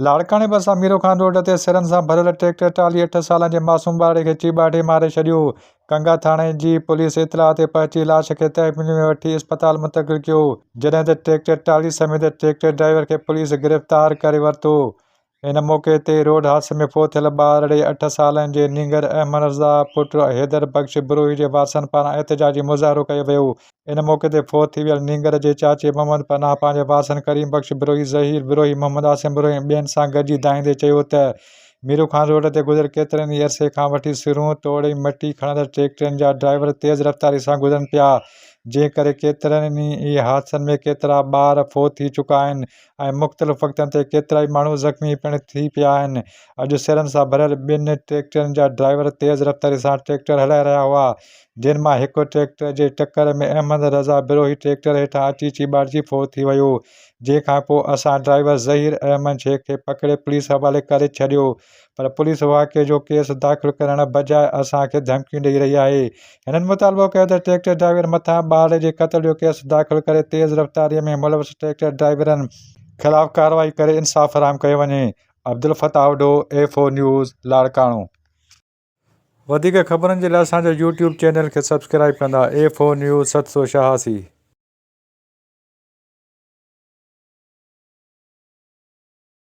लाड़काणे भरिसां Miro Khan road ते सिरनि सां भरियल ट्रैक्टर 48 सालनि जे मासूम ॿार खे चीबाटे मारे छॾियो। कंगा थाणे जी पुलिस इतलाह ते पहुची लाश खे तहवील में वठी अस्पताल मुंतक़िल कियो, जॾहिं त ट्रैक्टर ट्राली समेत ट्रैक्टर ड्राइवर खे पुलिस गिरफ़्तार करे वरितो। इन मौक़े ते रोड हादसे में फ़ौत थियल ॿार 8 सालनि जे नींगर अहमद रज़ा पुट हैदर बख़्श बिरोही जे वारसनि पारां एहतजाजी मुज़ाहिरो कयो वियो। इन मौक़े ते फ़ौत थी वियल नींगर जे चाचे मोहम्मद पनाह पंहिंजे वारसनि करीम बख़्श बिरोही, ज़हीर बिरोही, मोहम्मद आसिम बिरोही ऐं ॿियनि सां गॾिजी दाहींदे चयो त मीरो खान रोड ते गुज़िर केतिरनि ई अरसे खां वठी सिरूं तोड़े मटी खणंदड़ ट्रैक्टरनि जा ड्राइवर तेज़ रफ़्तारी सां गुज़रनि पिया, जंहिं करे केतिरनि ई हादसनि में केतिरा ॿार फ़ौत थी चुका आहिनि ऐं मुख़्तलिफ़ वक़्तनि ते केतिरा ई माण्हू ज़ख़्मी पिणु थी पिया आहिनि। अॼु सिरनि सां भरियल ॿिनि ट्रैक्टरनि जा ड्राइवर तेज़ रफ़्तारी सां ट्रैक्टर हलाए रहिया हुआ, जिन मां हिकु ट्रैक्टर जे टक्कर में अहमद रज़ा बिरोही ट्रैक्टर हेठां अची चीबाटिजी फ़ौत थी वियो। जंहिंखां पोइ असां ड्राइवर ज़हीर अहमद शेख खे पकिड़े पुलिस हवाले करे छॾियो, पर पुलिस वाक़िए जो केस दाख़िल करण बजाइ असांखे धमकियूं ॾेई रही आहे। हिननि मुतालबो कयो त ट्रैक्टर ड्राइवर मथां ॿार जे क़त्ल जो केस दाख़िल करे तेज़ रफ़्तारीअ में मुलविस ट्रैक्टर ड्राइवरनि ख़िलाफ़ कार्रवाई करे इंसाफ़ फराहम कयो वञे। Abdul Fatah Udo, A4 news, Larkana. वधीक ख़बरुनि जे लाइ असांजो YouTube चैनल खे सब्सक्राइब कंदा। A4 news 786।